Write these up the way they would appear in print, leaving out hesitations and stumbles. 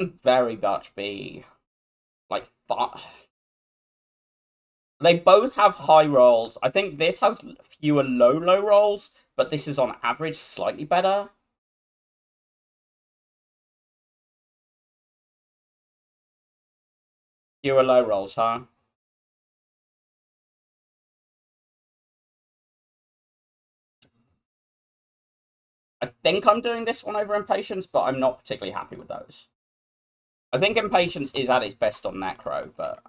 very much be like they both have high rolls. I think this has fewer low rolls, but this is on average slightly better. Fewer low rolls, huh? I think I'm doing this one over Impatience, but I'm not particularly happy with those. I think Impatience is at its best on Necro, but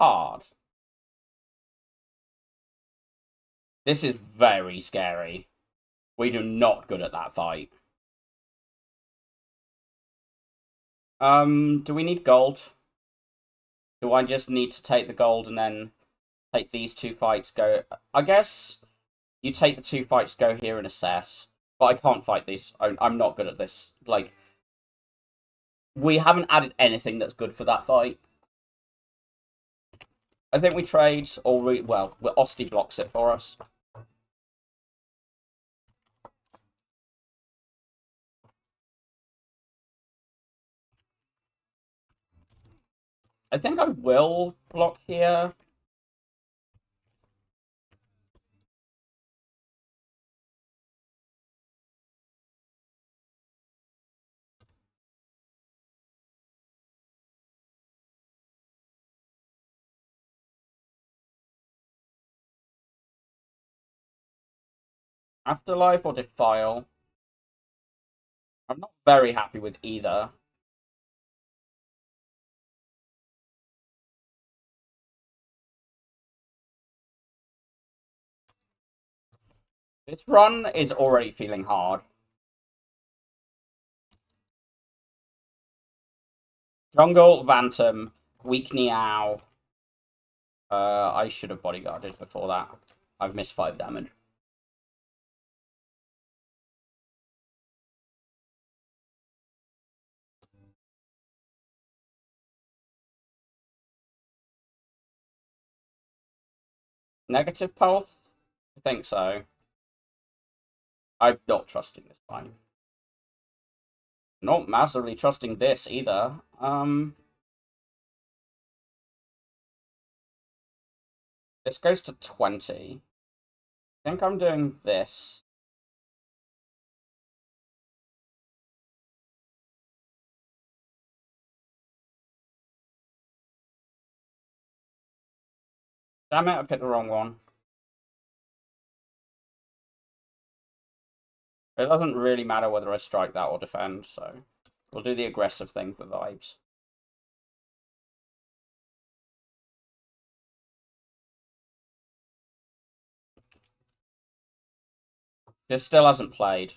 hard. This is very scary. We do not good at that fight. Do we need gold? Do I just need to take the gold and then take these two fights, go... I guess you take the two fights, go here and assess. But I can't fight these. I'm not good at this. Like, we haven't added anything that's good for that fight. I think we trade, or well, Osti blocks it for us. I think I will block here. Afterlife or Defile. I'm not very happy with either. This run is already feeling hard. Jungle, Phantom, Weak Niao. I should have bodyguarded before that. I've missed 5 damage. Negative pulse? I think so. I'm not trusting this line. Not massively trusting this either. This goes to 20. I think I'm doing this. Damn it, I picked the wrong one. It doesn't really matter whether I strike that or defend, so we'll do the aggressive thing for vibes. This still hasn't played.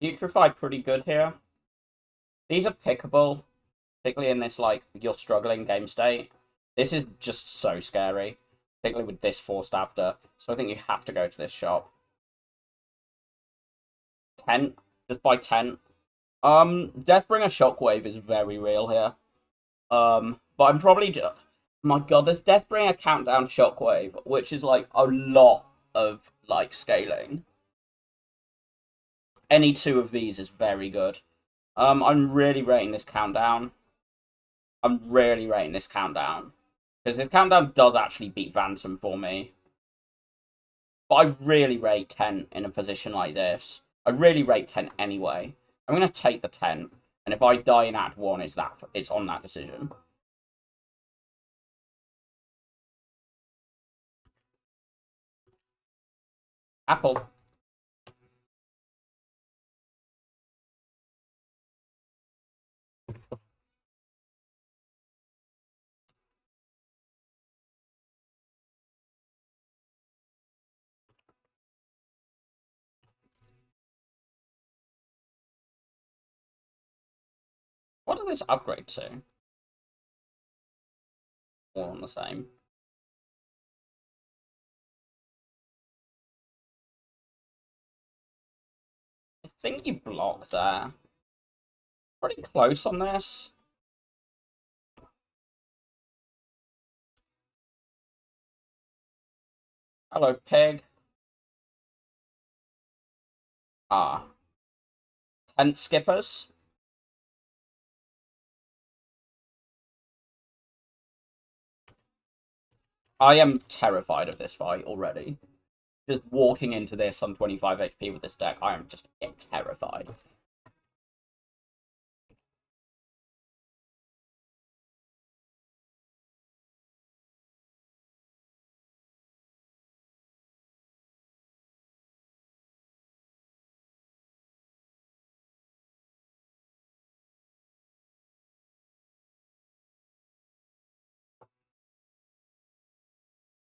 Putrefy pretty good here. These are pickable, particularly in this, like, you're struggling game state. This is just so scary, particularly with this forced after. So I think you have to go to this shop. 10? Just buy 10. Deathbringer Shockwave is very real here. But I'm probably just... My god, this Deathbringer Countdown Shockwave, which is, like, a lot of, like, scaling. Any two of these is very good. I'm really rating this countdown. I'm really rating this countdown. Because this countdown does actually beat Phantom for me. But I really rate 10 in a position like this. I really rate 10 anyway. I'm going to take the 10. And if I die in Act 1, it's on that decision. Apple. What does this upgrade to? All on the same. I think you block there. Pretty close on this. Hello, pig. Ah. Tent skippers. I am terrified of this fight already. Just walking into this on 25 HP with this deck, I am just terrified.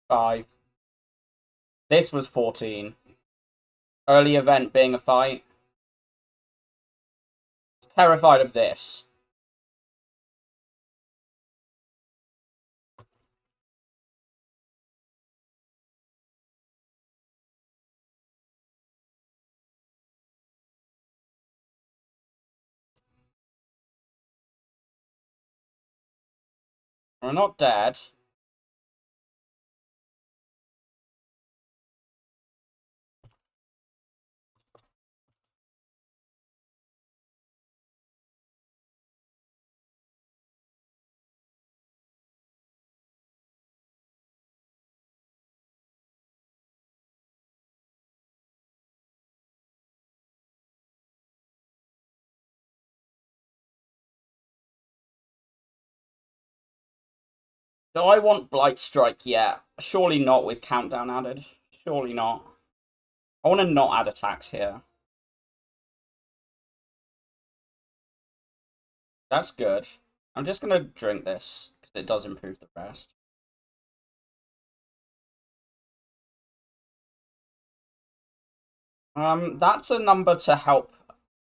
Five. This was 14. Early event being a fight. Terrified of this. We're not dead. Do I want Blight Strike yet? Surely not with Countdown added. Surely not. I want to not add attacks here. That's good. I'm just going to drink this, because it does improve the rest. That's a number to help.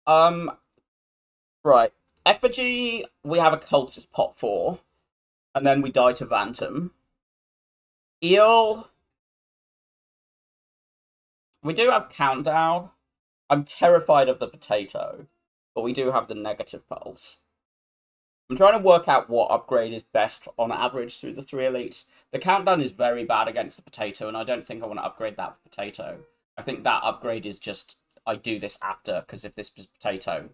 Right. Effigy, we have a Cultist pop 4. And then we die to Phantom. Eel, we do have Countdown. I'm terrified of the potato, but we do have the negative pulse. I'm trying to work out what upgrade is best on average through the 3 elites. The Countdown is very bad against the potato, and I don't think I want to upgrade that potato. I think that upgrade is just, I do this after, because if this was potato,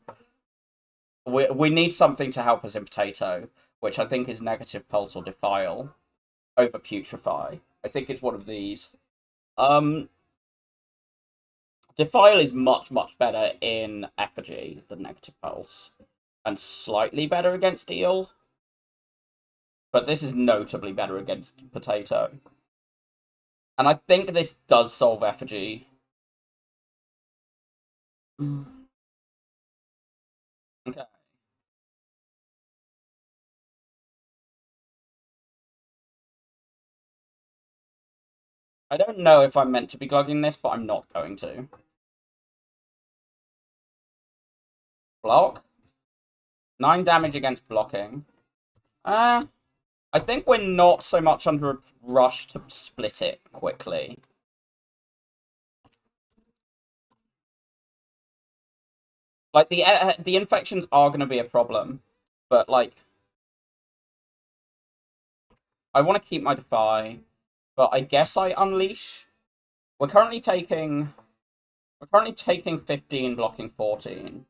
we need something to help us in potato, which I think is negative pulse or defile over putrefy. I think it's one of these. Defile is much, much better in Effigy than negative pulse, and slightly better against Eel. But this is notably better against Potato. And I think this does solve Effigy. Okay. I don't know if I'm meant to be glugging this, but I'm not going to. Block. 9 damage against blocking. I think we're not so much under a rush to split it quickly. Like, the infections are going to be a problem, but, like, I want to keep my Defy, but I guess I Unleash. We're currently taking 15, blocking 14.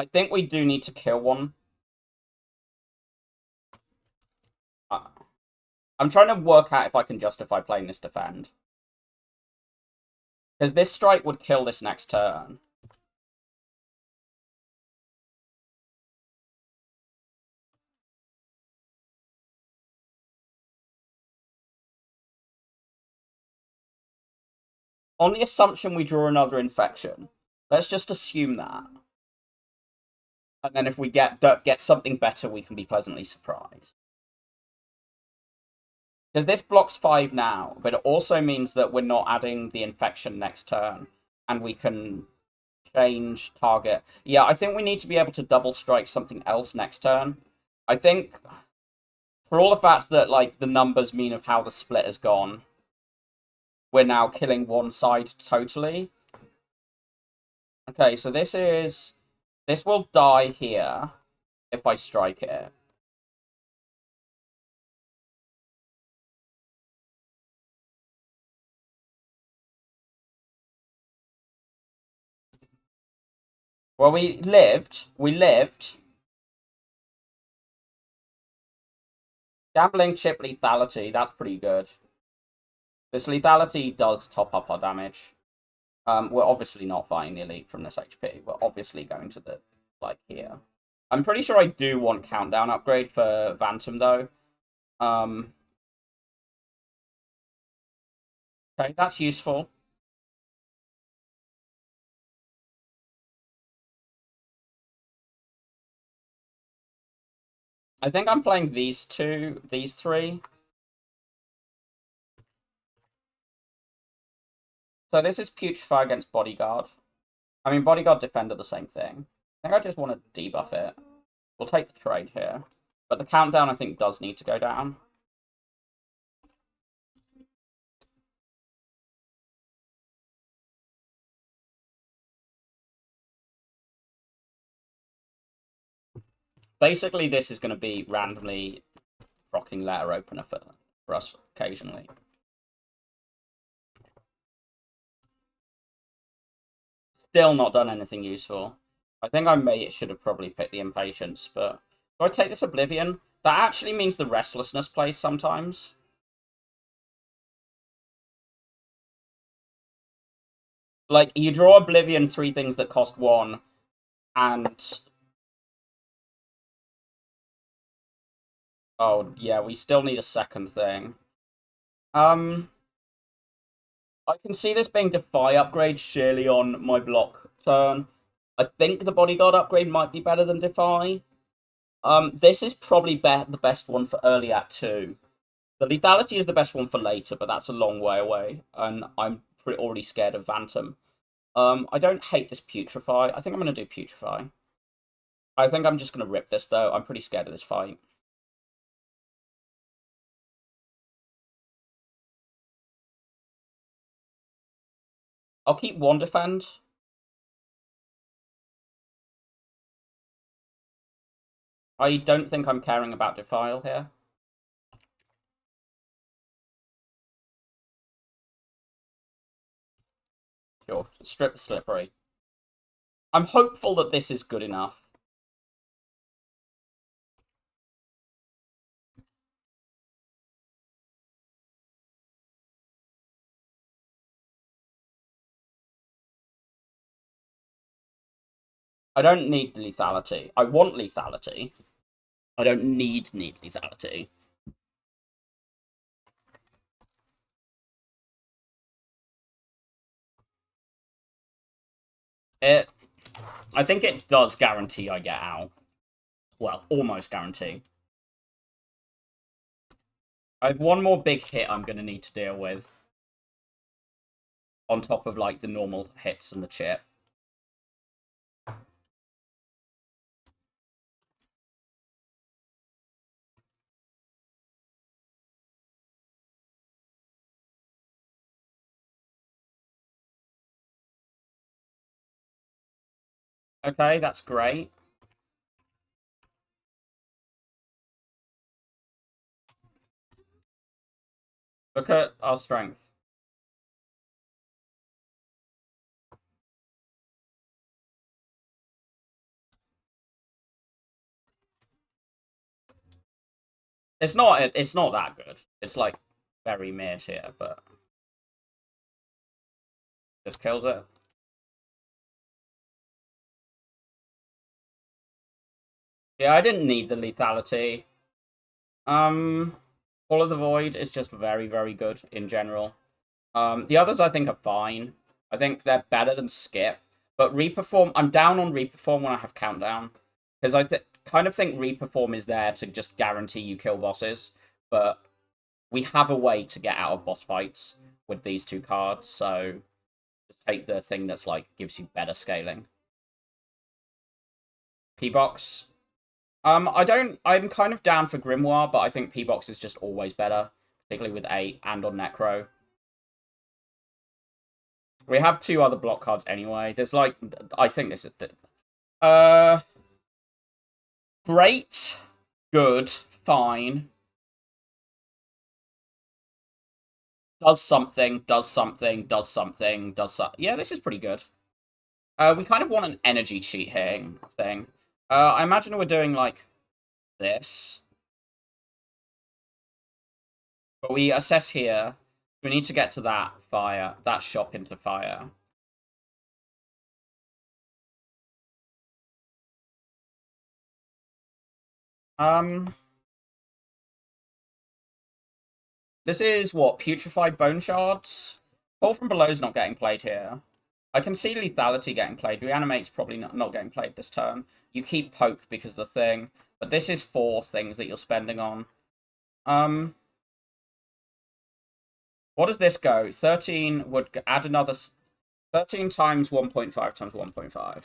I think we do need to kill one. I'm trying to work out if I can justify playing this defend. Because this strike would kill this next turn. On the assumption we draw another infection, let's just assume that. And then if we get something better, we can be pleasantly surprised. Because this blocks 5 now, but it also means that we're not adding the infection next turn. And we can change target. Yeah, I think we need to be able to double strike something else next turn. I think, for all the fact that, like, the numbers mean of how the split has gone, we're now killing one side totally. Okay, so this will die here if I strike it. Well, we lived. Gambling chip lethality, that's pretty good. This lethality does top up our damage. We're obviously not fighting the elite from this HP. We're obviously going to the, like, here. I'm pretty sure I do want countdown upgrade for Phantom, though. Okay, that's useful. I think I'm playing these three. So this is Putrefy against Bodyguard. I mean, Bodyguard Defender, the same thing. I think I just want to debuff it. We'll take the trade here. But the countdown, I think, does need to go down. Basically, this is going to be randomly rocking letter opener for us occasionally. Still not done anything useful. I think I should have probably picked the Impatience, but do I take this Oblivion? That actually means the Restlessness plays sometimes. Like, you draw Oblivion 3 things that cost 1, and... Oh, yeah, we still need a second thing. I can see this being Defy upgrade surely on my block turn. I think the Bodyguard upgrade might be better than Defy. This is probably the best one for early Act 2. The Lethality is the best one for later, but that's a long way away, and I'm already scared of Phantom. I don't hate this Putrefy. I think I'm going to do Putrefy. I think I'm just going to rip this, though. I'm pretty scared of this fight. I'll keep one defend. I don't think I'm caring about Defile here. Sure, strip the Slippery. I'm hopeful that this is good enough. I don't need lethality. I want lethality. I don't need lethality. I think it does guarantee I get out. Well, almost guarantee. I have one more big hit I'm going to need to deal with. On top of, like, the normal hits and the chip. Okay, that's great. Look at our strength. It's not that good. It's like very mid here, but this kills it. Yeah, I didn't need the lethality. All of the Void is just very, very good in general. The others I think are fine. I think they're better than Skip. But Reperform, I'm down on Reperform when I have Countdown. Because I kind of think Reperform is there to just guarantee you kill bosses. But we have a way to get out of boss fights with these two cards. So just take the thing that's like gives you better scaling. P-Box. I'm kind of down for Grimoire, but I think P-Box is just always better. Particularly with 8 and on Necro. We have 2 other block cards anyway. There's like, I think this is, great, good, fine. Does something, does something, does something, does something. Yeah, this is pretty good. We kind of want an energy cheat here thing. I imagine we're doing like this. But we assess here. We need to get to that fire, that shop into fire. This is what? Putrefied Bone Shards? Fall from Below is not getting played here. I can see Lethality getting played. Reanimate's probably not getting played this turn. You keep Poke because the thing. But this is 4 things that you're spending on. What does this go? 13 would add another... 13 times 1.5 times 1.5.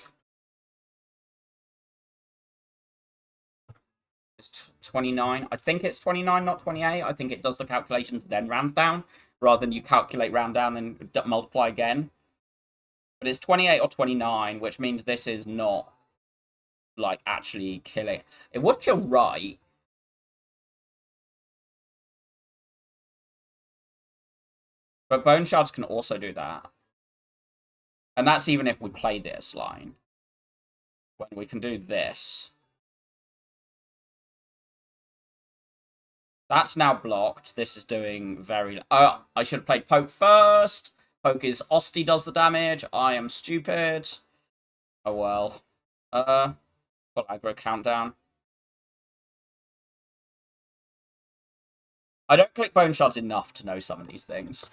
It's 29. I think it's 29, not 28. I think it does the calculations, then rounds down, rather than you calculate round down and multiply again. But it's 28 or 29, which means this is not, like, actually killing. It would kill right. But Bone Shards can also do that. And that's even if we play this line. When we can do this. That's now blocked. This is doing very... Oh, I should have played Poke first. Poke is Osti does the damage. I am stupid. Oh, well. Got aggro countdown. I don't click Bone Shards enough to know some of these things.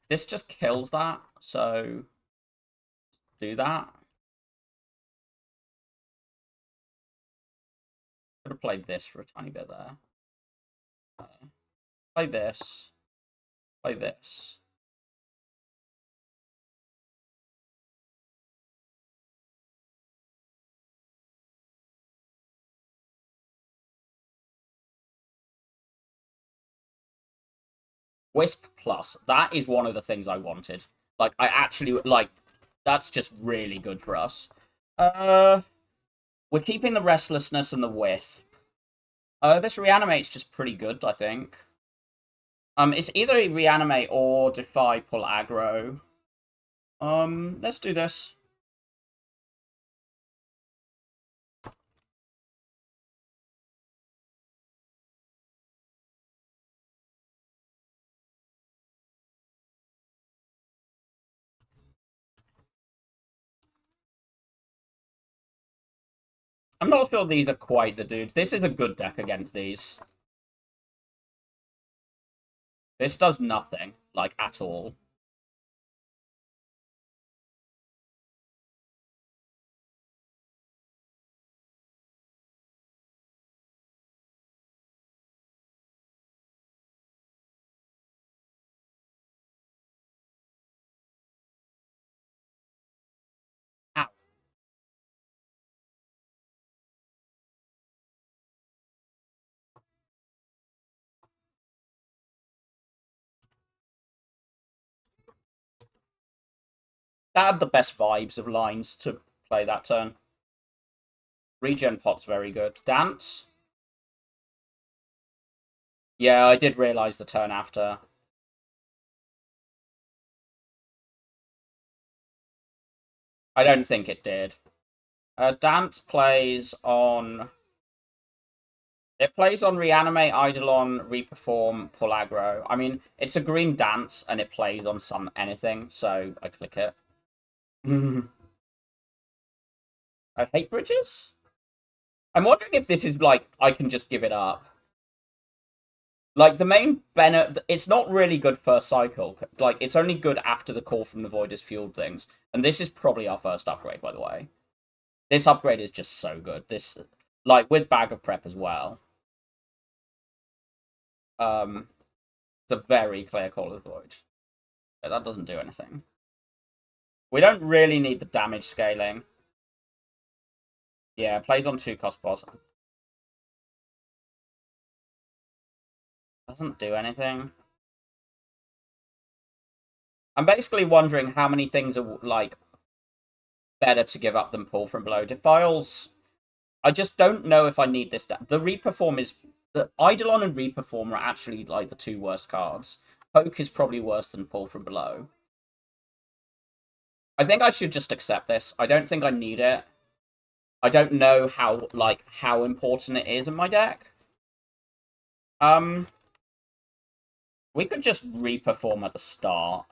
This just kills that, so do that. Could have played this for a tiny bit there. Play this. Play this. Wisp plus. That is one of the things I wanted. Like, I actually, like, that's just really good for us. We're keeping the Restlessness and the Wisp. This Reanimate's just pretty good, I think. It's either Reanimate or Defy pull aggro. Let's do this. I'm not sure these are quite the dudes. This is a good deck against these. This does nothing, like, at all. Ow. That had the best vibes of lines to play that turn. Regen pot's very good. Dance? Yeah, I did realise the turn after. I don't think it did. Dance plays on... It plays on Reanimate, Eidolon, Reperform, Pull Aggro. I mean, it's a green dance, and it plays on some anything, so I click it. I hate bridges? I'm wondering if this is, like, I can just give it up. Like, the main benefit... It's not really good first cycle. Like, it's only good after the Call from the Void has fueled things. And this is probably our first upgrade, by the way. This upgrade is just so good. This... Like, with Bag of Prep as well. It's a very clear Call of the Void. But that doesn't do anything. We don't really need the damage scaling. Yeah, plays on 2-cost boss. Doesn't do anything. I'm basically wondering how many things are, like, better to give up than Pull from Below. Defiles... I just don't know if I need this. The Reperform is... The Eidolon and Reperform are actually, like, the two worst cards. Poke is probably worse than Pull from Below. I think I should just accept this. I don't think I need it. I don't know how, like, how important it is in my deck. We could just Reperform at the start.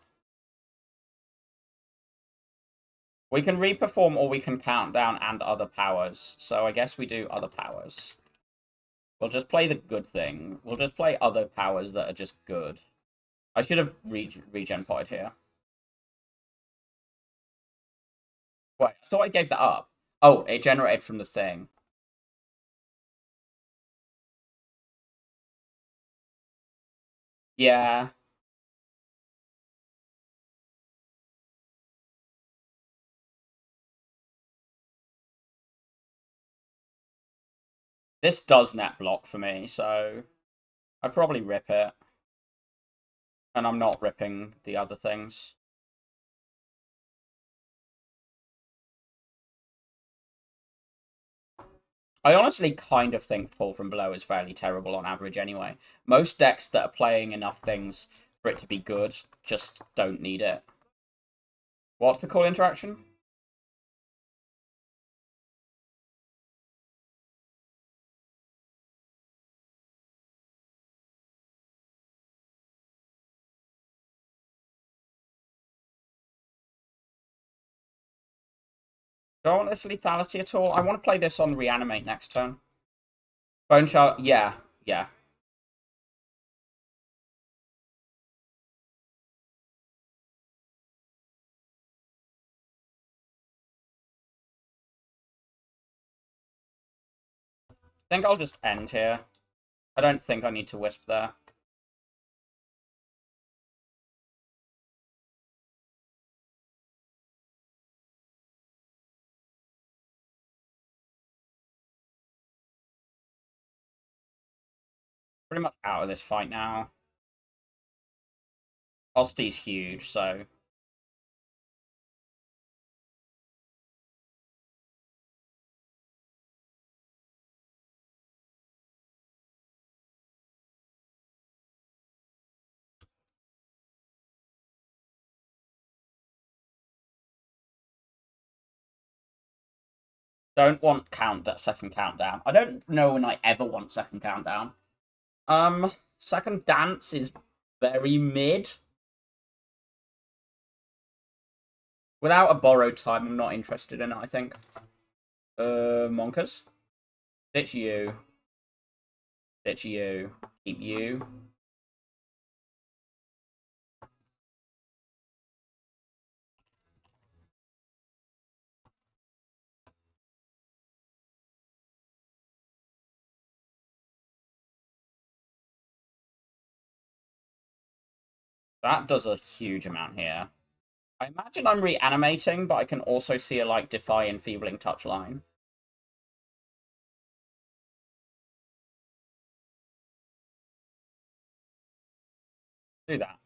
We can Reperform or we can Countdown and other powers. So I guess we do other powers. We'll just play the good thing. We'll just play other powers that are just good. I should have regen potted here. Wait, I thought I gave that up. Oh, it generated from the thing. Yeah. This does net block for me, so I'd probably rip it. And I'm not ripping the other things. I honestly kind of think Pull from Below is fairly terrible on average anyway. Most decks that are playing enough things for it to be good just don't need it. What's the call interaction? Do I want this lethality at all? I want to play this on Reanimate next turn. Bone Shard, yeah, yeah. I think I'll just end here. I don't think I need to Wisp there. Pretty much out of this fight now. Osti's huge, so... Don't want second countdown. I don't know when I ever want second countdown. Second dance is very mid. Without a borrowed time, I'm not interested in it, I think. Monkers. Ditch you. Ditch you. Keep you. That does a huge amount here. I imagine I'm reanimating, but I can also see a, like, Defy Enfeebling touch line. Do that.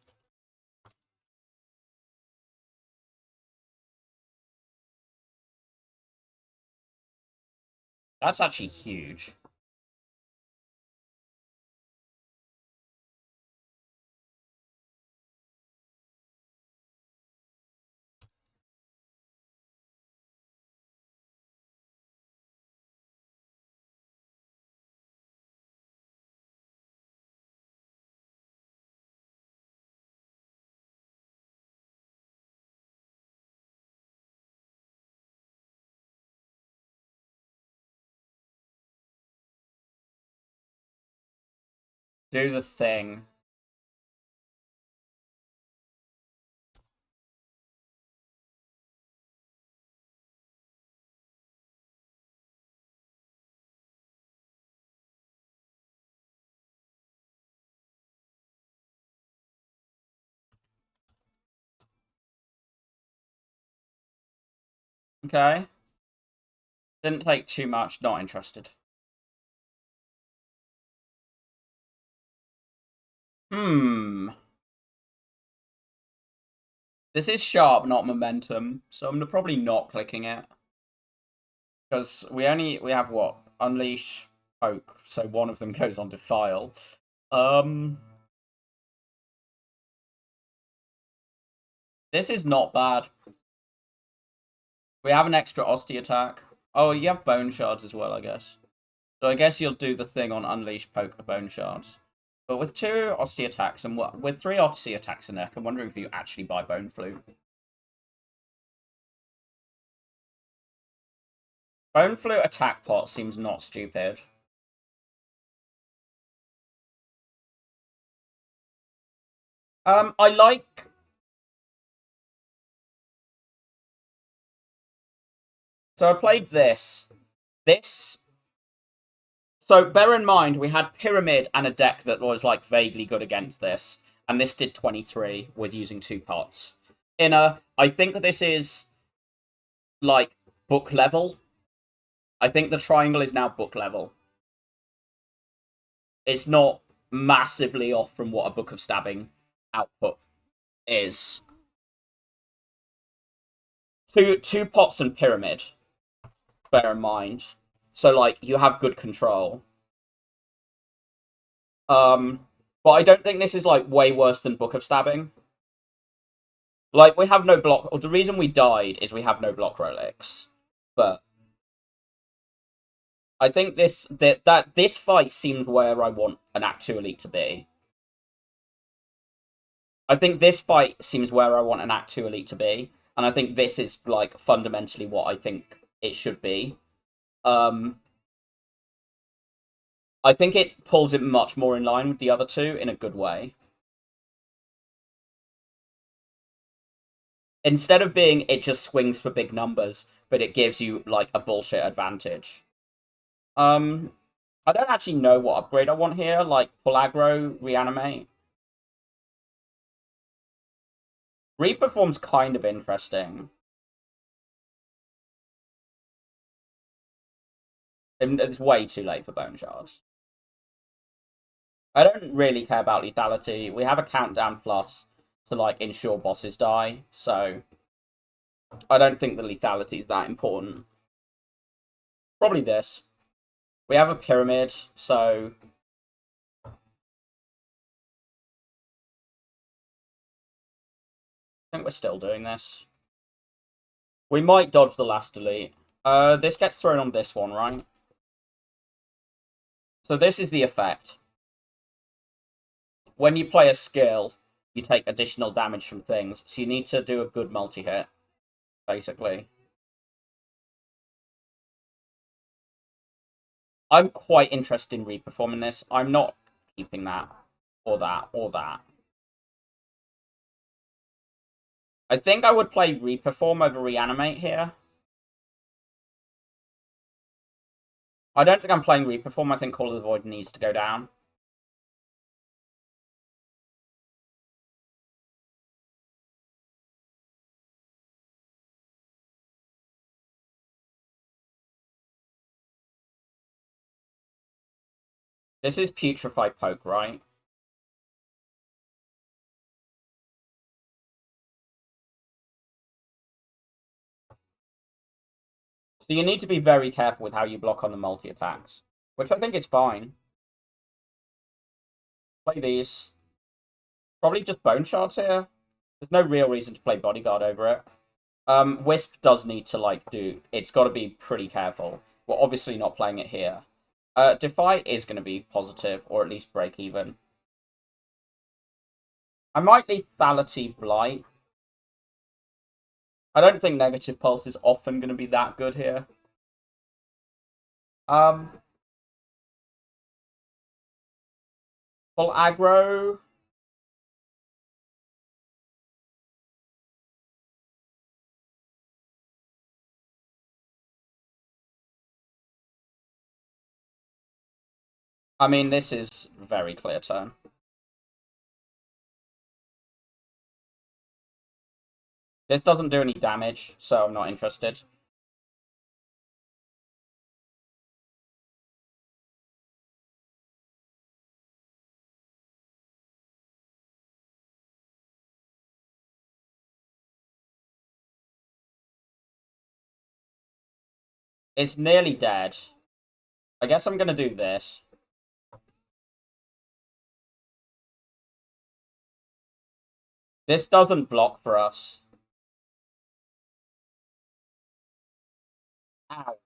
That's actually huge. Do the thing. Okay. Didn't take too much. Not interested. This is sharp, not momentum, so I'm probably not clicking it. Because we have what? Unleash, Poke, so one of them goes on Defile. This is not bad. We have an extra Osty attack. Oh, you have Bone Shards as well, I guess. So I guess you'll do the thing on Unleash, Poke the Bone Shards. But with 2 Osty attacks and with 3 Osty attacks in there, I'm wondering if you actually buy Bone Flute. Bone Flute attack pot seems not stupid. I like... So I played this. So bear in mind, we had Pyramid and a deck that was like vaguely good against this. And this did 23 with using 2 pots. I think this is like book level. I think the triangle is now book level. It's not massively off from what a Book of Stabbing output is. Two pots and Pyramid, bear in mind. So, like, you have good control. But I don't think this is, like, way worse than Book of Stabbing. Like, we have no block... Or the reason we died is we have no block relics. But I think this fight seems where I want an Act 2 Elite to be. I think this fight seems where I want an Act 2 Elite to be. And I think this is, like, fundamentally what I think it should be. I think it pulls it much more in line with the other two in a good way. Instead of being it just swings for big numbers, but it gives you, like, a bullshit advantage. I don't actually know what upgrade I want here. Like, pull aggro, reanimate. Reperform's kind of interesting. It's way too late for Bone Shards. I don't really care about lethality. We have a countdown plus to, like, ensure bosses die, so I don't think the lethality is that important. Probably this. We have a pyramid, so I think we're still doing this. We might dodge the last delete. This gets thrown on this one, right? So this is the effect. When you play a skill, you take additional damage from things, so you need to do a good multi-hit, basically. I'm quite interested in reperforming this. I'm not keeping that, or that, or that. I think I would play reperform over reanimate here. I don't think I'm playing reperform. I think Call of the Void needs to go down. This is Putrefy Poke, right? So you need to be very careful with how you block on the multi-attacks, which I think is fine. Play these. Probably just Bone Shards here. There's no real reason to play Bodyguard over it. Wisp does need to, like, do... It's got to be pretty careful. We're obviously not playing it here. Defy is going to be positive, or at least break even. I might lethality Blight. I don't think negative pulse is often going to be that good here. Full aggro. I mean, this is a very clear turn. This doesn't do any damage, so I'm not interested. It's nearly dead. I guess I'm gonna do this. This doesn't block for us. Ow.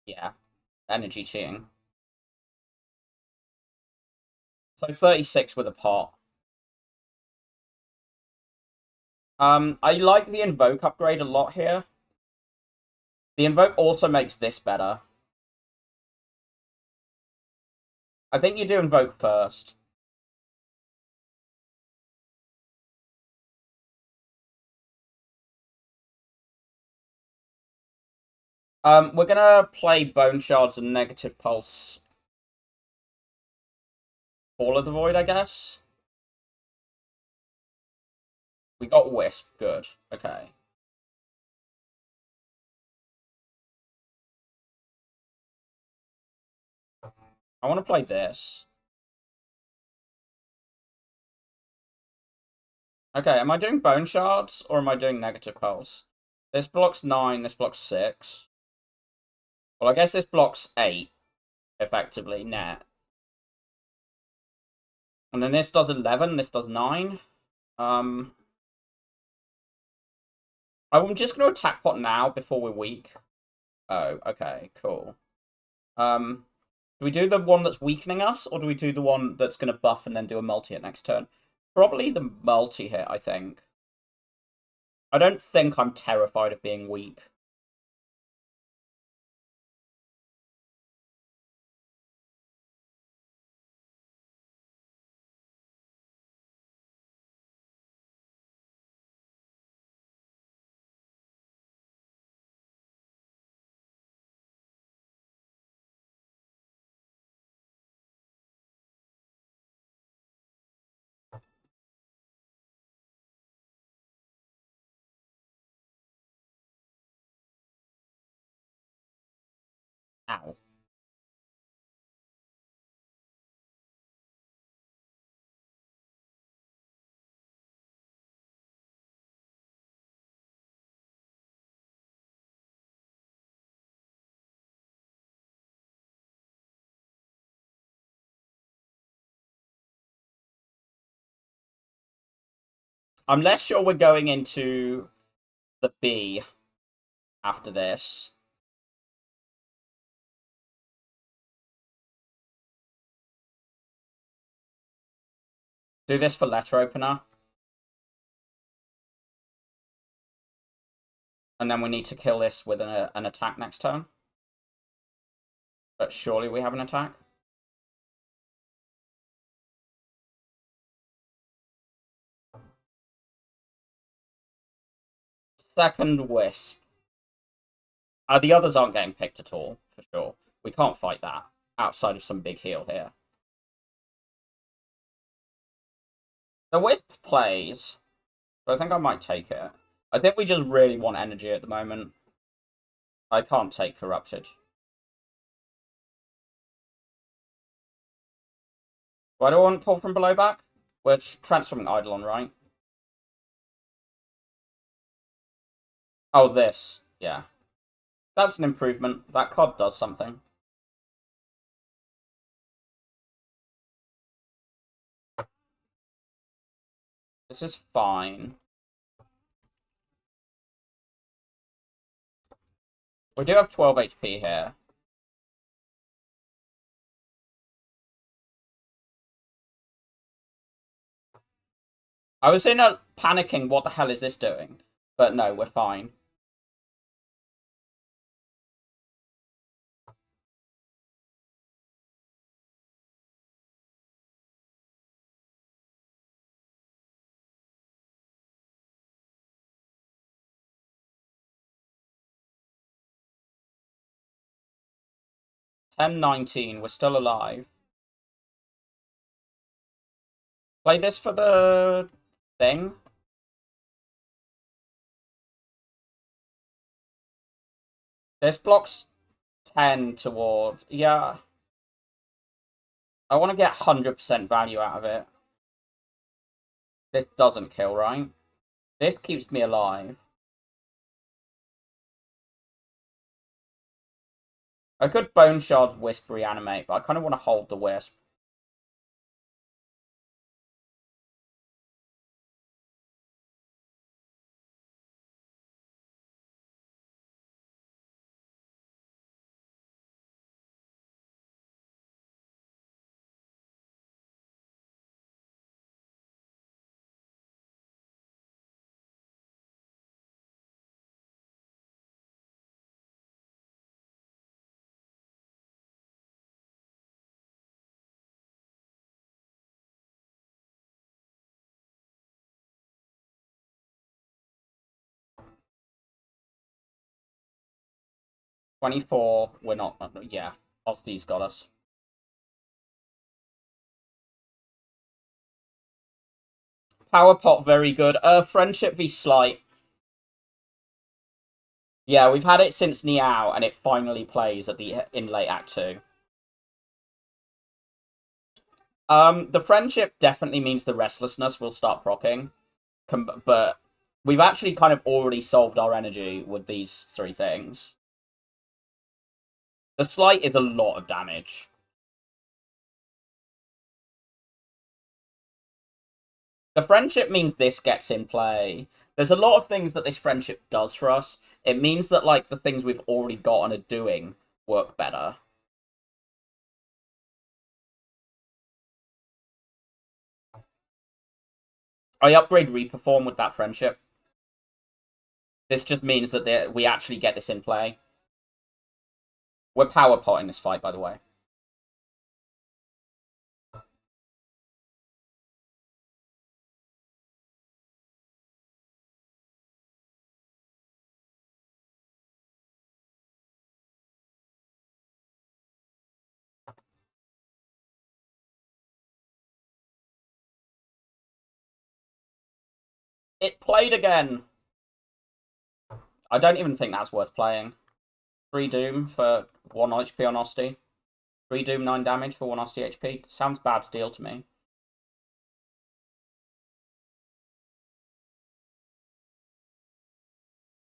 Yeah. Energy cheating. So 36 with a pot. I like the Invoke upgrade a lot here. The Invoke also makes this better. I think you do Invoke first. We're gonna play Bone Shards and Negative Pulse. Fall of the Void, I guess? We got Wisp. Good. Okay. I want to play this. Okay, am I doing Bone Shards or am I doing Negative Pulse? This blocks 9, this blocks 6. Well, I guess this blocks 8, effectively, net. And then this does 11, this does 9. I'm just going to attack pot now before we're weak. Oh, okay, cool. Do we do the one that's weakening us, or do we do the one that's going to buff and then do a multi-hit next turn? Probably the multi-hit, I think. I don't think I'm terrified of being weak. Ow. I'm less sure we're going into the B after this. Do this for letter opener. And then we need to kill this with an attack next turn. But surely we have an attack. Second Wisp. The others aren't getting picked at all, for sure. We can't fight that, outside of some big heal here. The Wisp plays, but I think I might take it. I think we just really want energy at the moment. I can't take Corrupted. Why do I want Pull from Below back? We're transforming Eidolon, right? Oh, this. Yeah. That's an improvement. That card does something. This is fine. We do have 12 HP here. I was in a panicking, what the hell is this doing? But no, we're fine. 10-19. We're still alive. Play this for the thing. This blocks 10 toward... Yeah. I want to get 100% value out of it. This doesn't kill, right? This keeps me alive. I could Bone Shard Wisp reanimate, but I kind of want to hold the Wisp. $24. We're not... Yeah. Ozzy's got us. Power Pot, very good. Friendship v Slight. Yeah, we've had it since Niao, and it finally plays in late Act 2. The Friendship definitely means the Restlessness will start proccing. But we've actually kind of already solved our energy with these three things. The Slight is a lot of damage. The Friendship means this gets in play. There's a lot of things that this Friendship does for us. It means that, like, the things we've already got and are doing work better. I upgrade Reperform with that Friendship. This just means that we actually get this in play. We're power potting this fight, by the way. It played again. I don't even think that's worth playing. 3 Doom for 1 HP on Osty. 3 Doom, 9 damage for 1 Osty HP. Sounds bad to deal to me.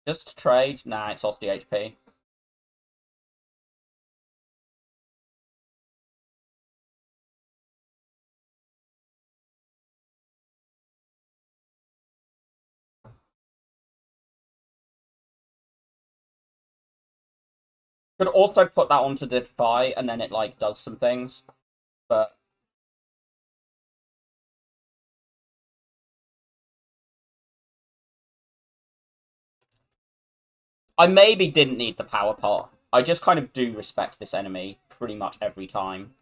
Just trade? Nah, it's Osty HP. Could also put that onto Defy, and then it, like, does some things. But I maybe didn't need the power pot. I just kind of do respect this enemy pretty much every time.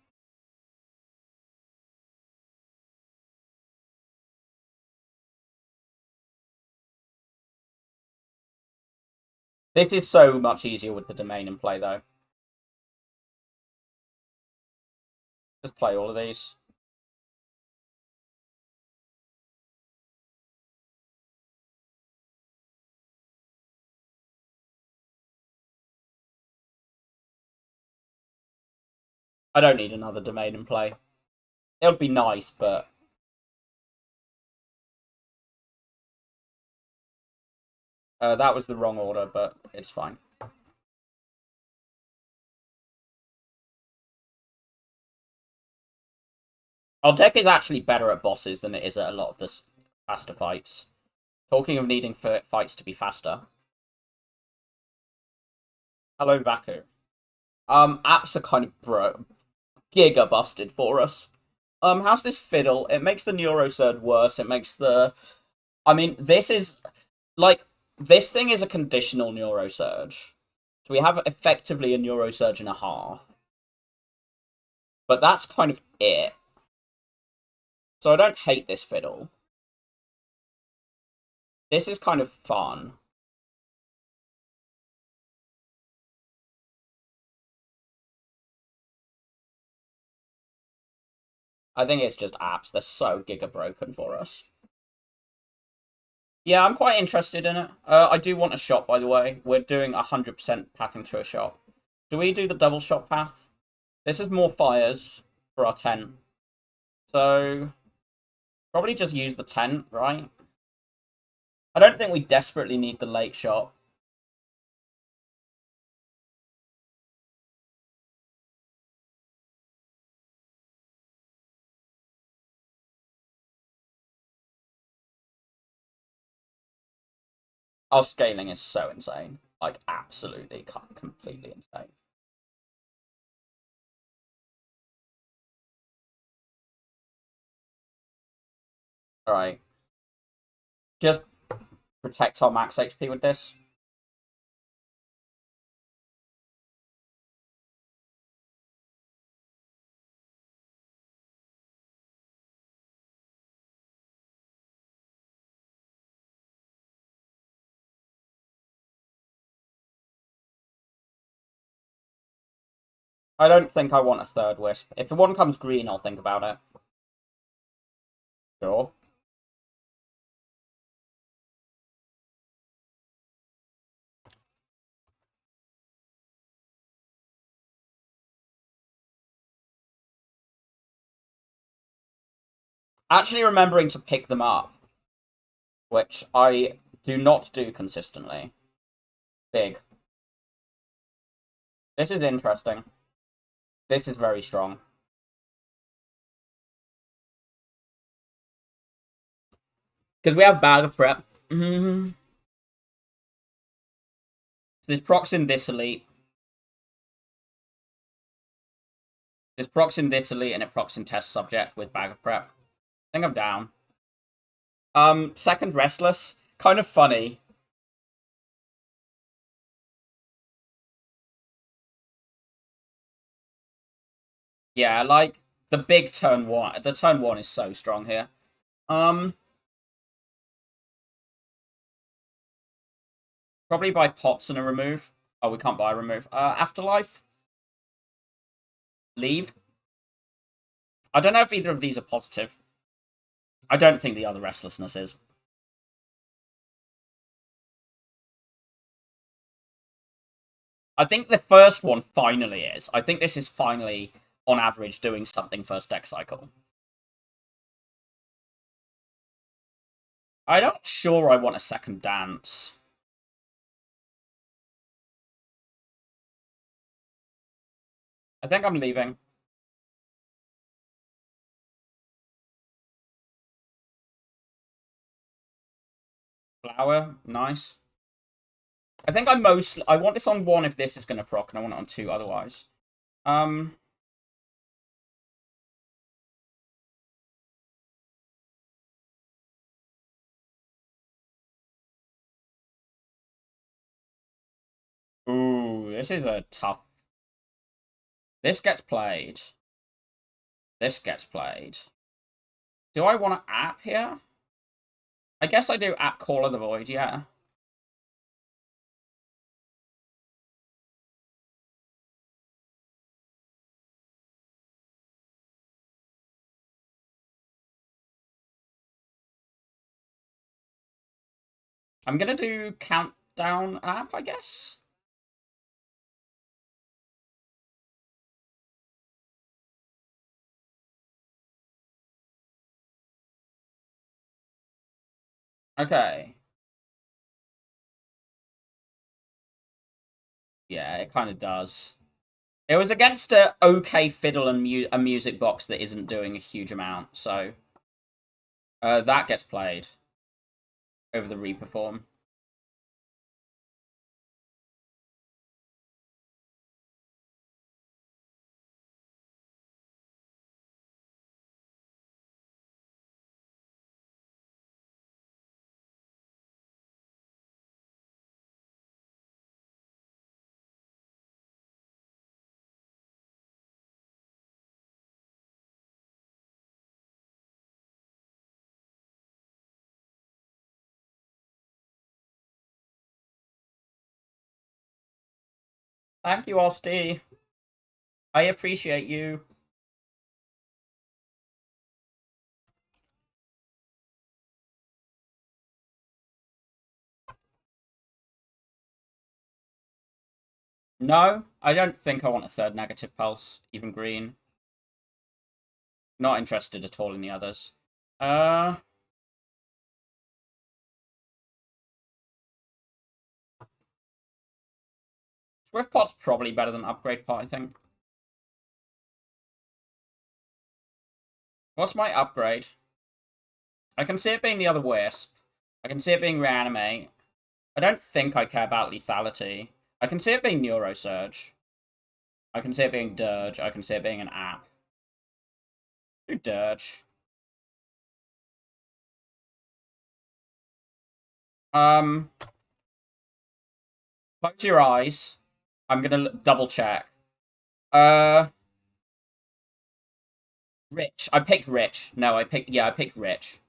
This is so much easier with the domain in play, though. Just play all of these. I don't need another domain in play. It would be nice, but... that was the wrong order, but it's fine. Our deck is actually better at bosses than it is at a lot of the faster fights. Talking of needing fights to be faster. Hello, Vaku. Apps are kind of giga busted for us. How's this fiddle? It makes the Neurosurge worse. It makes the... I mean, this is... Like, this thing is a conditional Neurosurge. So we have effectively a Neurosurge and a half. But that's kind of it. So I don't hate this fiddle. This is kind of fun. I think it's just apps. They're so giga broken for us. Yeah, I'm quite interested in it. I do want a shop, by the way. We're doing 100% pathing to a shop. Do we do the double shop path? This is more fires for our tent. So, probably just use the tent, right? I don't think we desperately need the late shop. Our scaling is so insane. Like, absolutely, completely insane. Alright. Just protect our max HP with this. I don't think I want a third wisp. If the one comes green, I'll think about it. Sure. Actually remembering to pick them up, which I do not do consistently. Big. This is interesting. This is very strong. Because we have Bag of Prep. There's procs in this elite. There's procs in this elite and it procs in test subject with Bag of Prep. I think I'm down. Second Restless. Kind of funny. Yeah, like, the big turn one. The turn one is so strong here. Probably buy pots and a remove. Oh, we can't buy a remove. Afterlife? Leave? I don't know if either of these are positive. I don't think the other Restlessness is. I think the first one finally is. I think this is finally, on average, doing something first deck cycle. I'm not sure I want a second dance. I think I'm leaving. Flower, nice. I think I want this on one if this is going to proc, and I want it on two otherwise. Ooh, this is a tough. This gets played. This gets played. Do I want to app here? I guess I do app Call of the Void, yeah. I'm gonna do Countdown app, I guess. Okay. Yeah, it kind of does. It was against a okay fiddle and a music box that isn't doing a huge amount, so that gets played over the reperform. Thank you, Osti. I appreciate you. No, I don't think I want a third negative pulse, even green. Not interested at all in the others. Swift pot's probably better than upgrade pot, I think. What's my upgrade? I can see it being the other wisp. I can see it being reanimate. I don't think I care about lethality. I can see it being neurosurge. I can see it being dirge. I can see it being an app. Do dirge. Close your eyes. I'm gonna double check. Uh, Rich. I picked Rich. No, I picked Rich.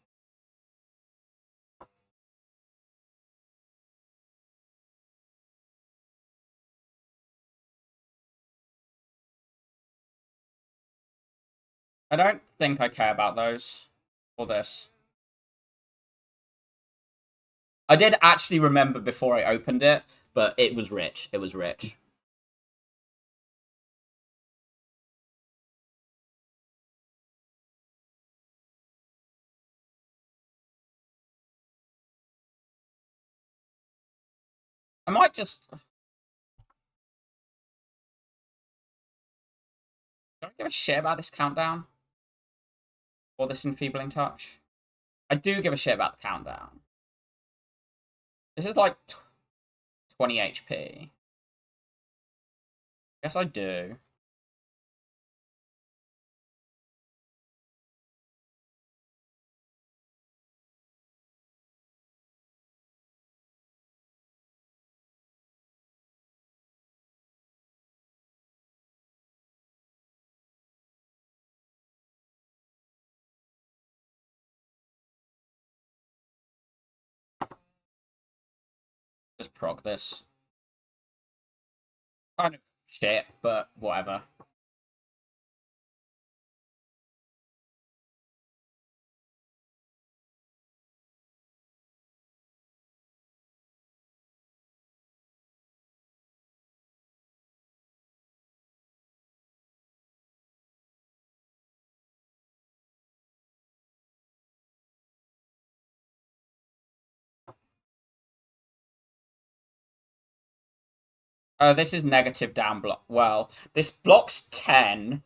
I don't think I care about those. Or this. I did actually remember before I opened it, but it was Rich. It was Rich. I might just... Do I give a shit about this countdown? Or this enfeebling touch? I do give a shit about the countdown. This is like 20 HP. Yes, I do. Just prog this. Kind of shit, but whatever. This is negative down block. Well, this blocks 10,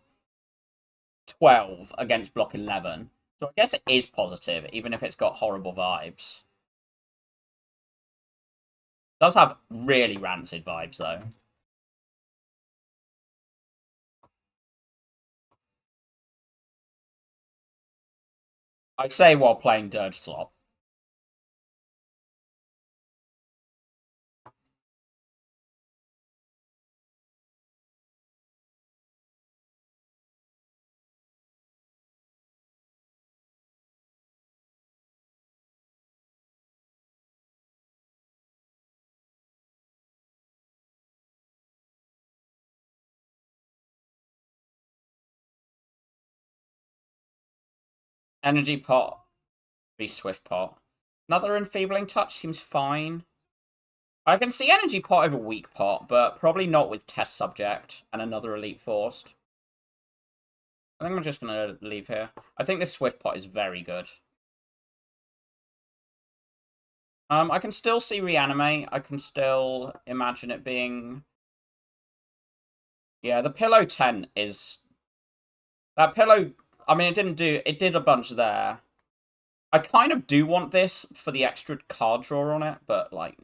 12 against block 11. So I guess it is positive, even if it's got horrible vibes. It does have really rancid vibes, though. I say while playing Dirge Slop. Energy pot. Be Swift pot. Another enfeebling touch seems fine. I can see energy pot over weak pot, but probably not with test subject and another elite forced. I think I'm just gonna leave here. I think this Swift pot is very good. I can still see reanimate. I can still imagine it being... Yeah, the pillow 10 is... That pillow... I mean, it did a bunch there. I kind of do want this for the extra card draw on it, but, like...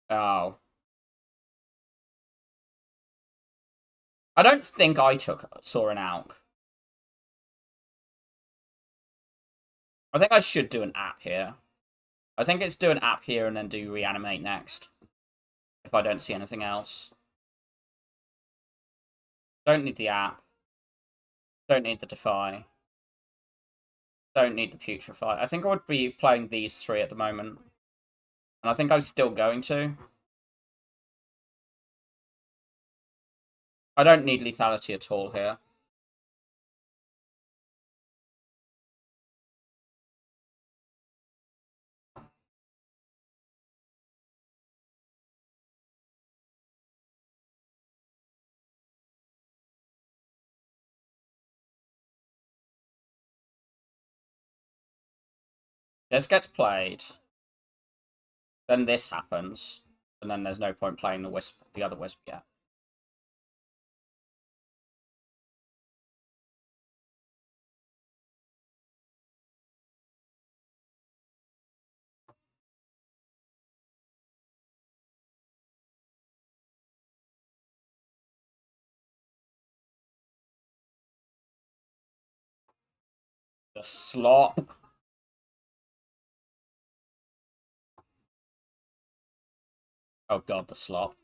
Oh. I don't think I saw an Alk. I think I should do an app here. I think it's do an app here and then do reanimate next. If I don't see anything else. Don't need the app. Don't need the defy. Don't need the putrefy. I think I would be playing these three at the moment. And I think I'm still going to. I don't need lethality at all here. This gets played. Then this happens. And then there's no point playing the other Wisp yet. The slop. Oh god, the slop.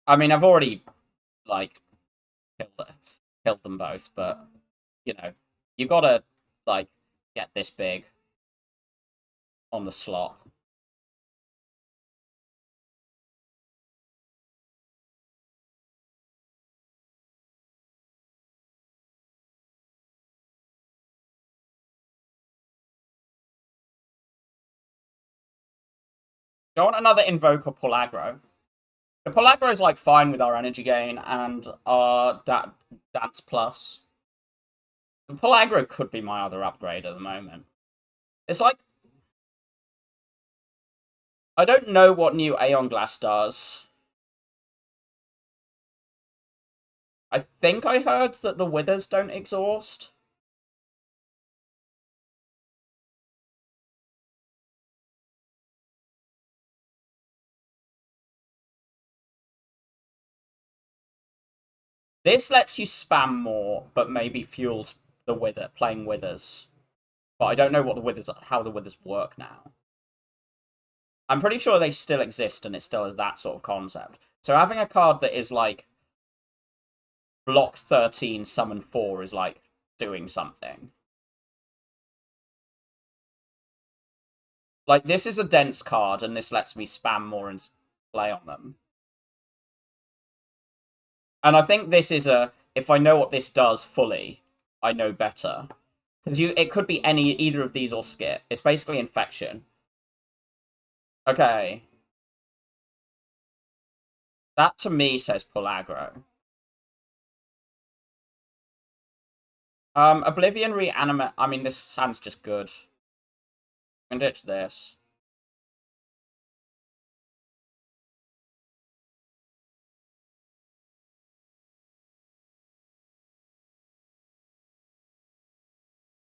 I mean, I've already, like, killed them both, but, you know, you gotta, like, get this big on the slot. Do you want another Invoker pull aggro? The pull aggro is, like, fine with our energy gain and our Dance Plus. The pull aggro could be my other upgrade at the moment. It's like, I don't know what new Aeonglass does. I think I heard that the Withers don't exhaust. This lets you spam more, but maybe fuels the playing Withers. But I don't know what how the Withers work now. I'm pretty sure they still exist and it still has that sort of concept. So having a card that is like block 13, summon 4 is like doing something. Like, this is a dense card, and this lets me spam more and play on them. And I think this is if I know what this does fully, I know better. Because it could be either of these or skip. It's basically infection. Okay. That to me says pull aggro. Oblivion reanimate. I mean, this hand's just good. I can ditch this.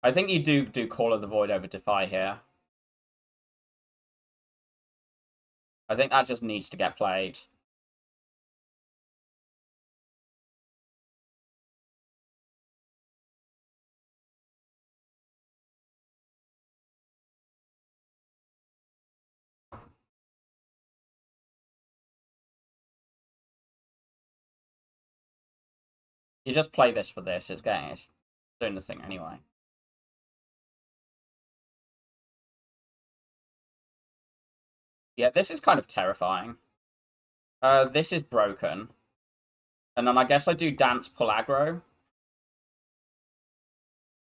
I think you do Call of the Void over Defy here. I think that just needs to get played. You just play this for this. It's doing the thing anyway. Yeah, this is kind of terrifying. This is broken. And then I guess I do Dance Pull Aggro.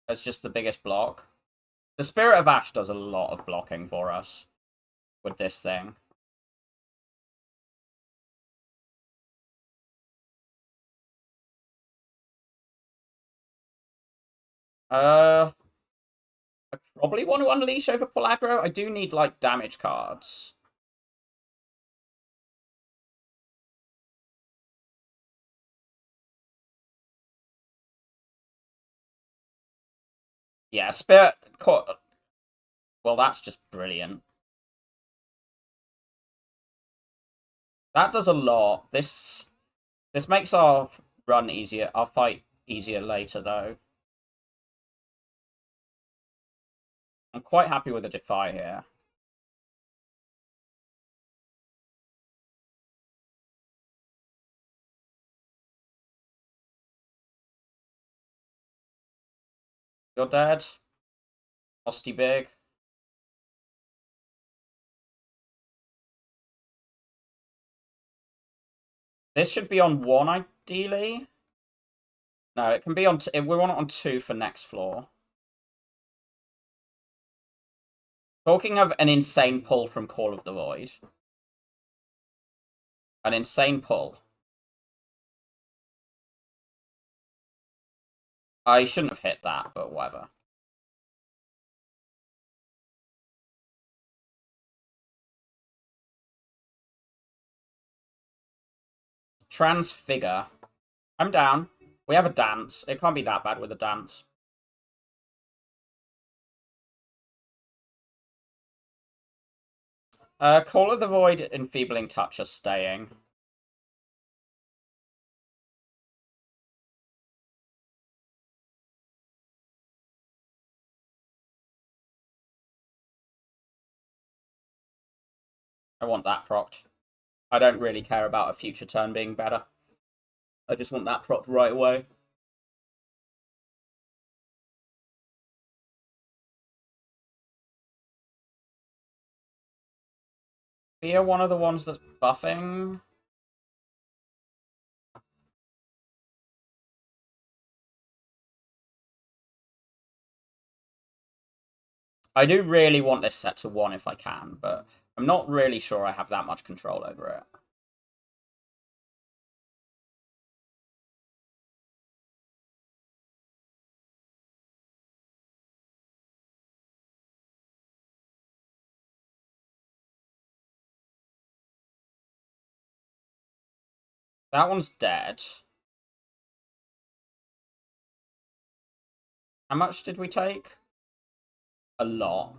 As just the biggest block. The Spirit of Ash does a lot of blocking for us with this thing. I probably want to Unleash over Pull Aggro. I do need, like, damage cards. Yeah, Spirit... Well, that's just brilliant. That does a lot. This makes our run easier. Our fight easier later, though. I'm quite happy with the Defy here. You're dead. Osty Big. This should be on 1, ideally. No, it can be on... we want it on 2 for next floor. Talking of an insane pull from Call of the Void. An insane pull. I shouldn't have hit that, but whatever. Transfigure. I'm down. We have a dance. It can't be that bad with a dance. Call of the Void, Enfeebling Touch are staying. I want that procced. I don't really care about a future turn being better. I just want that procced right away. Be one of the ones that's buffing. I do really want this set to 1 if I can, but I'm not really sure I have that much control over it. That one's dead. How much did we take? A lot.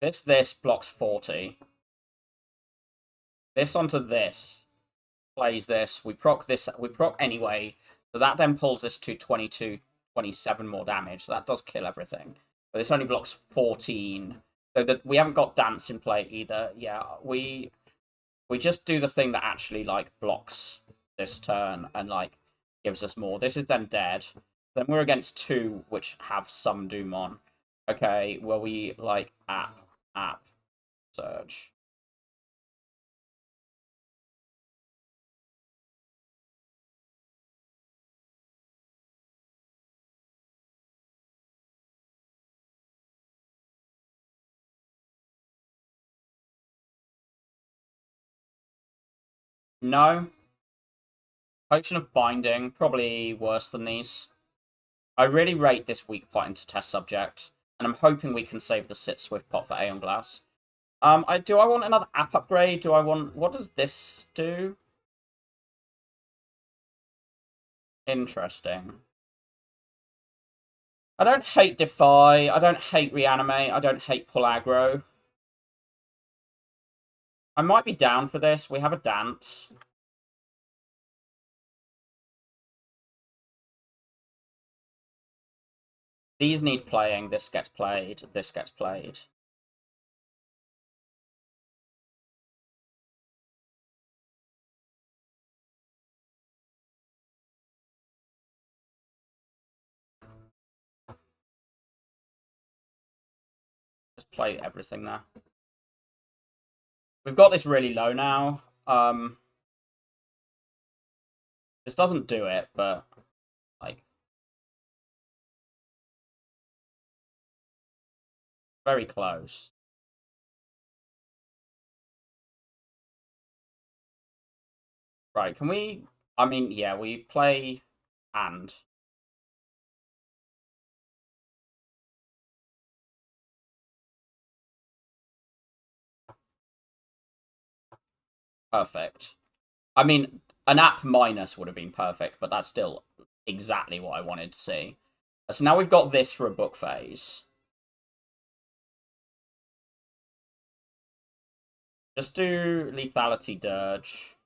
This blocks 40. This onto this. Plays this. We proc this. We proc anyway. So that then pulls this to 22, 27 more damage. So that does kill everything. But this only blocks 14. So that we haven't got dance in play either. Yeah, we just do the thing that actually like blocks this turn and like gives us more. This is then dead. Then we're against 2 which have some doom on. Okay, well we like app surge. No. Potion of Binding, probably worse than these. I really rate this weak pot into test subject, and I'm hoping we can save the sit swift pot for Aeonglass. Do I want another app upgrade? Do I want... What does this do? Interesting. I don't hate Defy. I don't hate Reanimate. I don't hate Pull Aggro. I might be down for this. We have a dance. These need playing. This gets played. This gets played. Just play everything there. We've got this really low now. This doesn't do it, but like very close. Right, can we... I mean, yeah, we play and... Perfect. I mean, an app minus would have been perfect, but that's still exactly what I wanted to see. So now we've got this for a book phase. Just do Lethality Dirge.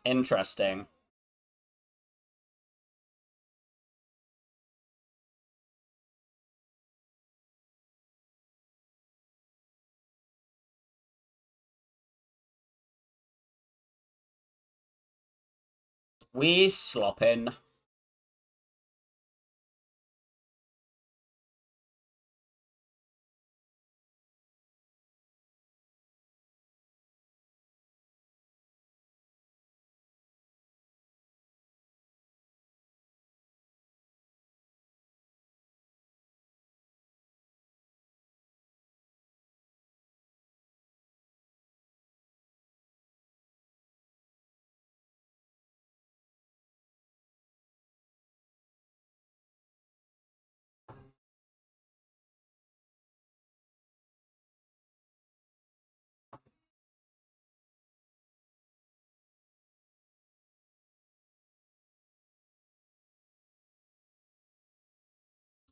Interesting. We slopping.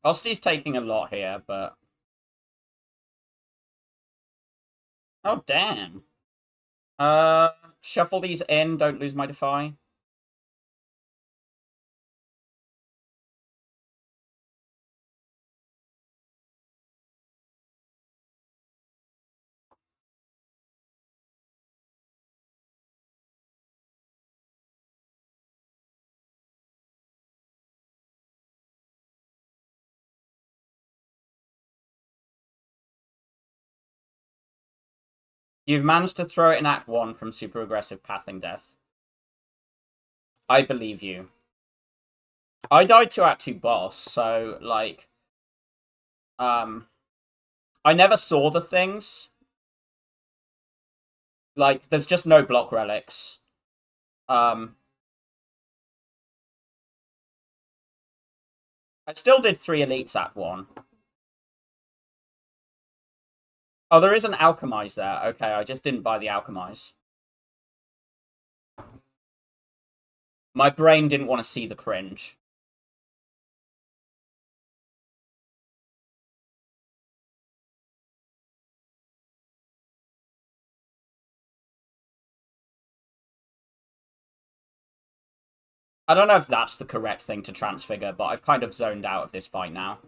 Osty's taking a lot here, but... Oh, damn. Shuffle these in, don't lose my Defy. You've managed to throw it in Act 1 from super aggressive Pathing Death. I believe you. I died to Act 2 boss, so, like... I never saw the things. Like, there's just no block relics. I still did 3 elites Act 1. Oh, there is an Alchemize there. Okay, I just didn't buy the Alchemize. My brain didn't want to see the cringe. I don't know if that's the correct thing to transfigure, but I've kind of zoned out of this fight now.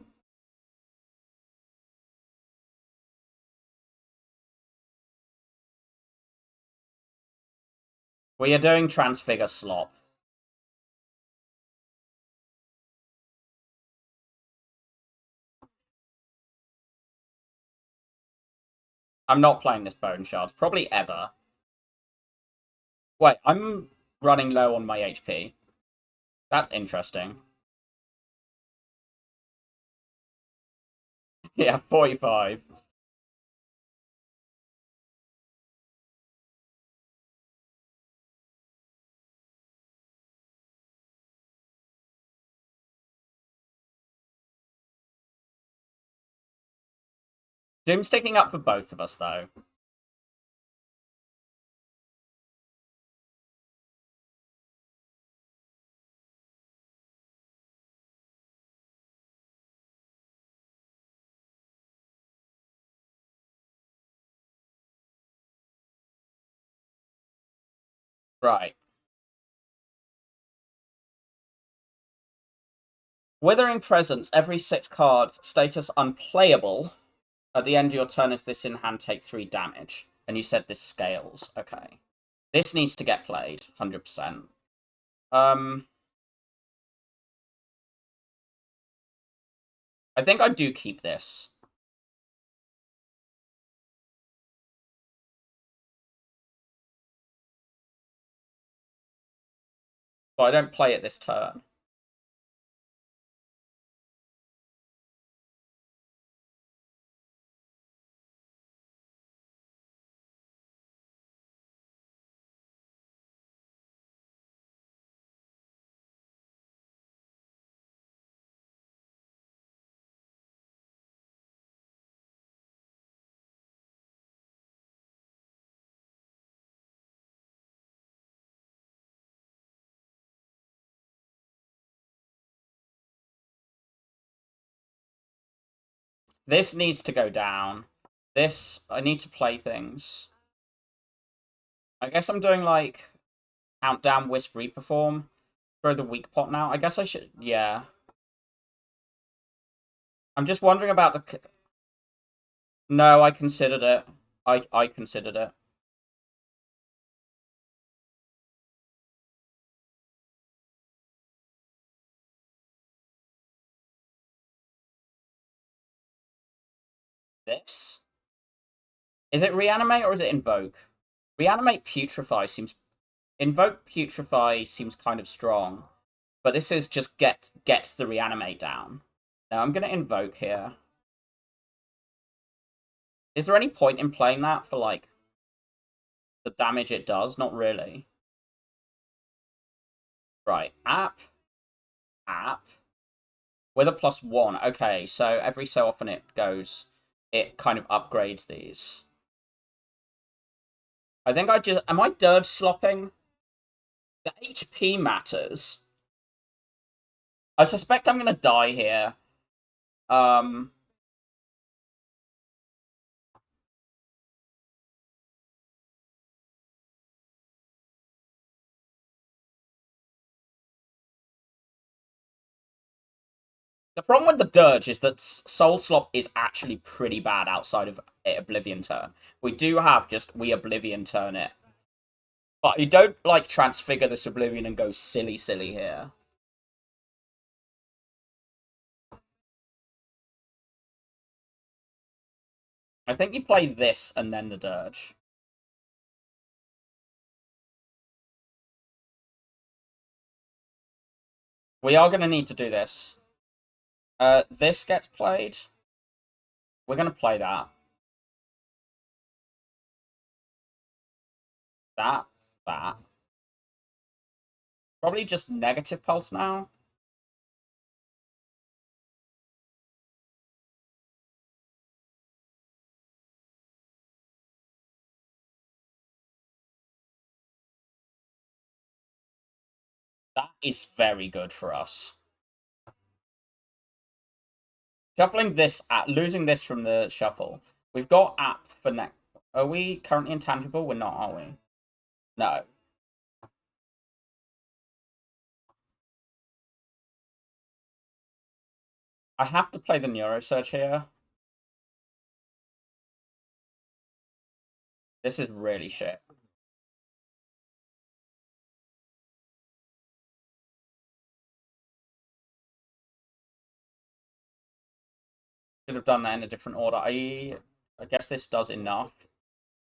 We are doing transfigure slop. I'm not playing this Bone Shards, probably ever. Wait, I'm running low on my HP. That's interesting. Yeah, 45. Doom's sticking up for both of us, though. Right. Withering Presence, every 6 card, status unplayable. At the end of your turn, if this in hand, take 3 damage. And you said this scales. Okay. This needs to get played, 100%. I think I do keep this. But I don't play it this turn. This needs to go down. This, I need to play things. I guess I'm doing, like, Countdown, Wisp, Reperform. Throw the weak pot now. I guess I should, yeah. I'm just wondering about the... No, I considered it. I considered it. This? Is it Reanimate or is it Invoke? Reanimate Putrefy seems... Invoke Putrefy seems kind of strong. But this is just gets the Reanimate down. Now I'm going to Invoke here. Is there any point in playing that for, like, the damage it does? Not really. Right, app. With a +1. Okay, so every so often it goes, it kind of upgrades these. I think am I dirge slopping? The HP matters. I suspect I'm gonna die here. The problem with the dirge is that Soul Slop is actually pretty bad outside of Oblivion Turn. We do have just we Oblivion Turn it. But you don't, like, transfigure this Oblivion and go silly here. I think you play this and then the dirge. We are going to need to do this. This gets played. We're going to play that. That. Probably just negative pulse now. That is very good for us. Shuffling this, losing this from the shuffle. We've got app for next. Are we currently intangible? We're not, are we? No. I have to play the Neurosurge here. This is really shit. Should have done that in a different order. I guess this does enough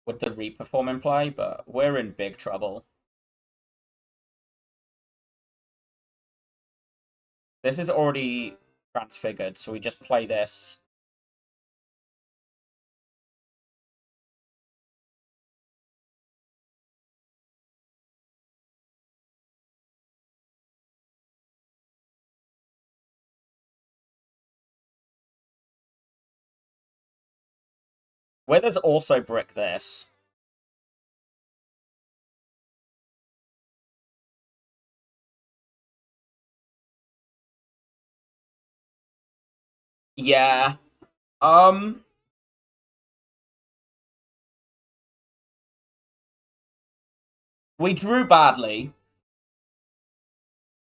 with the Reperform in play, but we're in big trouble. This is already transfigured, so we just play this. Withers also brick this. Yeah. We drew badly.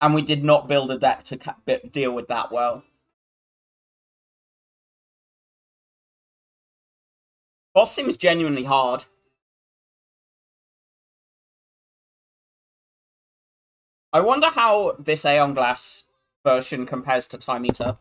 And we did not build a deck to deal with that well. Boss seems genuinely hard. I wonder how this Aeonglass version compares to Time Eater.